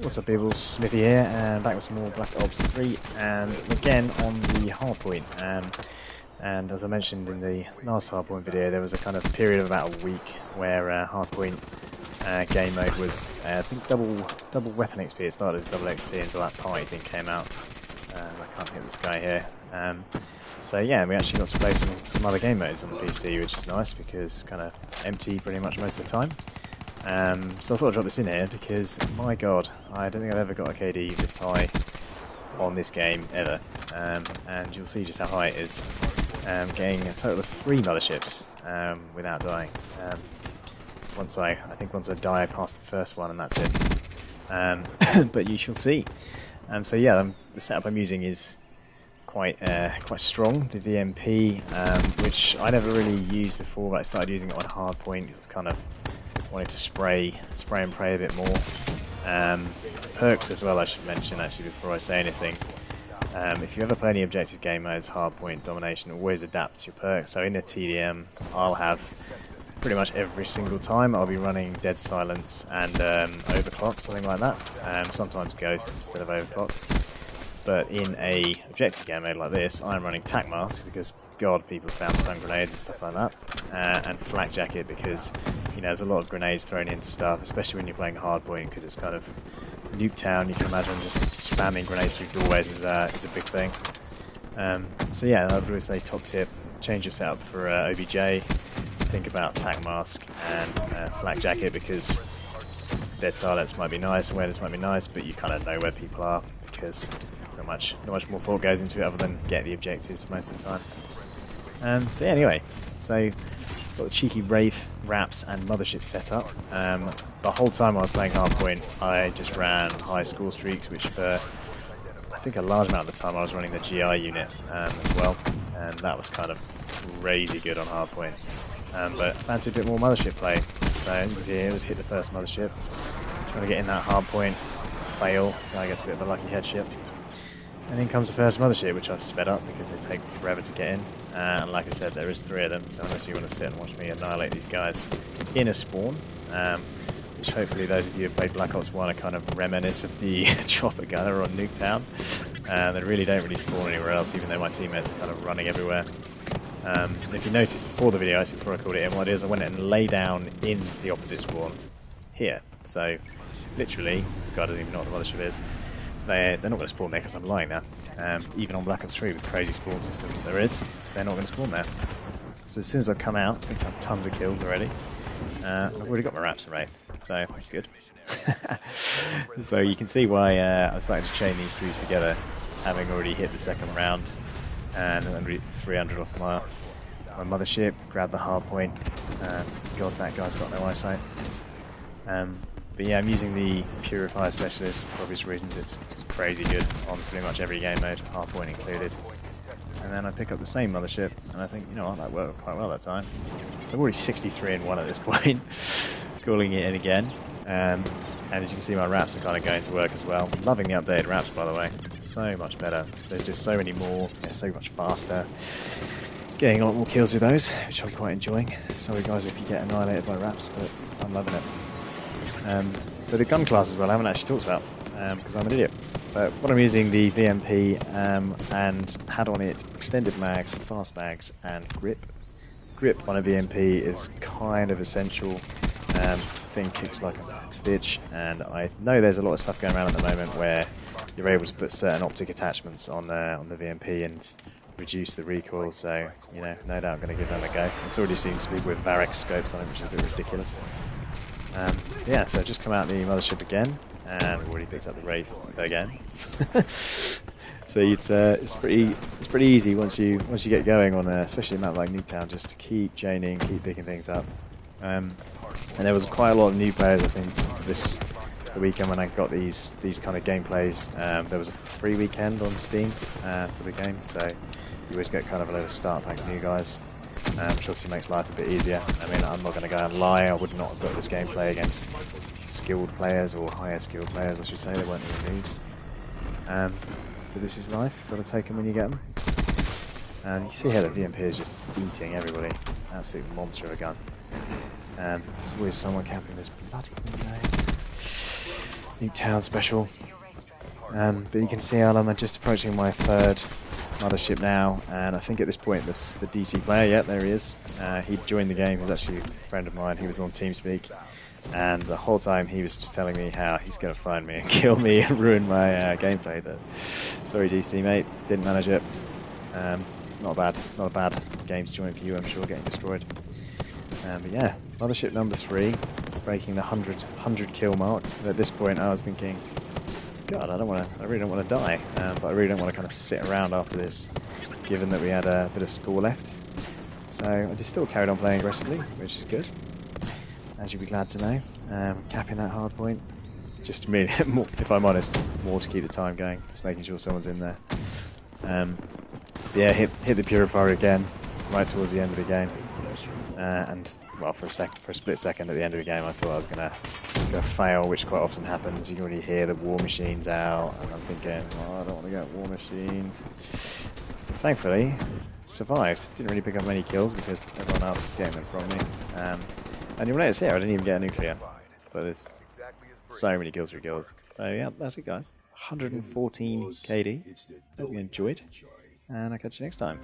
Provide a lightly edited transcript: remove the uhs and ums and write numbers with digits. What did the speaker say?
What's up people, Smffy here, and back with some more Black Ops 3, and again on the Hardpoint. And as I mentioned in the last Hardpoint video, there was a kind of period of about a week where Hardpoint game mode was, I think, double weapon XP. It started as double XP until that party thing came out. I can't hit this guy here. So yeah, we actually got to play some other game modes on the PC, which is nice because kind of empty pretty much most of the time. So I thought I'd drop this in here because, my god, I don't think I've ever got a KD this high on this game ever. And you'll see just how high it is. Getting a total of 3 motherships without dying. Once I die, I pass the first one and that's it. But you shall see. So yeah, the setup I'm using is quite strong. The VMP, which I never really used before, but I started using it on Hardpoint. It's kind of wanted to spray and pray a bit more. Perks as well, I should mention actually before I say anything. If you ever play any objective game modes, Hardpoint, Domination, always adapt to your perks. So in a TDM, I'll have pretty much every single time I'll be running Dead Silence and Overclock, something like that. Sometimes Ghost instead of Overclock. But in a objective game mode like this, I'm running Tac Mask because god, people spam stun grenades and stuff like that, and Flack Jacket because there's a lot of grenades thrown into stuff, especially when you're playing Hardpoint because it's kind of Nuketown. You can imagine just spamming grenades through doorways is a big thing. So yeah, I would always say top tip: change your setup for OBJ. Think about Tac Mask and Flack Jacket because Dead Silence might be nice, awareness might be nice, but you kind of know where people are because not much more thought goes into it other than get the objectives most of the time. So yeah, anyway, so got the cheeky Wraith, R.A.P.S and Mothership set up. The whole time I was playing Hardpoint, I just ran high score streaks, which for I think a large amount of the time I was running the GI unit as well, and that was kind of crazy good on Hardpoint. But fancy a bit more Mothership play, so as you can see here, just hit the first Mothership, trying to get in that Hardpoint, fail, guy gets a bit of a lucky headship. And in comes the first Mothership, which I've sped up because they take forever to get in. And like I said, there is 3 of them, so unless you want to sit and watch me annihilate these guys in a spawn, which hopefully those of you who have played Black Ops 1 are kind of reminisce of the chopper gunner on Nuketown. They really don't spawn anywhere else, even though my teammates are kind of running everywhere. If you noticed before the video, actually before I called it in, what I did is I went and lay down in the opposite spawn here. So literally, this guy doesn't even know what the Mothership is. They're not going to spawn there because I'm lying there. Even on Black Ops 3 with the crazy spawn system that there is, they're not going to spawn there. So as soon as I come out, I picked up tons of kills already. I've already got my R.A.P.S and Wraiths, so that's good. So you can see why I'm starting to chain these streaks together, having already hit the second round and 300 off my Mothership, grabbed the Hardpoint. God, that guy's got no eyesight. But yeah, I'm using the Purifier specialist for obvious reasons. It's crazy good on pretty much every game mode, Hardpoint included. And then I pick up the same Mothership, and I think, you know what, that worked quite well that time. So I'm already 63 and 1 at this point, calling it in again. And as you can see, my R.A.P.S are kind of going to work as well. Loving the updated R.A.P.S, by the way. So much better. There's just so many more, so much faster. Getting a lot more kills with those, which I'm quite enjoying. Sorry guys if you get annihilated by R.A.P.S, but I'm loving it. But the gun class as well, I haven't actually talked about because I'm an idiot. But what I'm using, the VMP, and had on it extended mags, fast mags, and grip. Grip on a VMP is kind of essential. Thing kicks like a bitch, and I know there's a lot of stuff going around at the moment where you're able to put certain optic attachments on the VMP and reduce the recoil. So no doubt I'm going to give them a go. It's already seen speed with Varix scopes on it, which is a bit ridiculous. Yeah, so I've just come out the Mothership again, and we've already picked up the Wraith again. So it's pretty easy once you get going on, especially a map like Nuketown, just to keep chaining, keep picking things up. And there was quite a lot of new players, I think, the weekend when I got these kind of gameplays. There was a free weekend on Steam for the game, so you always get kind of a load of start pack new guys. Which obviously makes life a bit easier. I mean, I'm not going to go and lie, I would not have got this gameplay against skilled players, or higher skilled players I should say, there weren't any noobs. But this is life, you've got to take them when you get them. And you can see here the VMP is just eating everybody, absolute monster of a gun. There's always someone camping this bloody thing Nuketown special. But you can see I'm just approaching my third mothership now, and I think at this point this the DC player, yeah, there he is. He joined the game. He was actually a friend of mine. He was on TeamSpeak, and the whole time he was just telling me how he's going to find me and kill me and ruin my gameplay. But sorry, DC mate, didn't manage it. Not a bad game to join for you, I'm sure, getting destroyed. But yeah, mothership number 3, breaking the 100 kill mark. But at this point, I was thinking, God, I really don't want to die, but I really don't want to kind of sit around after this, given that we had a bit of score left. So I just still carried on playing aggressively, which is good, as you'll be glad to know. Capping that hard point, just to me, if I'm honest, more to keep the time going, just making sure someone's in there. Yeah, hit the Purifier again, right towards the end of the game, and well, for a split second at the end of the game, I thought I was gonna fail, which quite often happens. You can already hear the war machines out, and I'm thinking, oh, I don't want to get war machined. Thankfully, survived. Didn't really pick up many kills because everyone else was getting them from me. And you'll notice here, I didn't even get a nuclear, but there's so many kills for kills. So yeah, that's it, guys. 114 KD. Hope you enjoyed, and I'll catch you next time.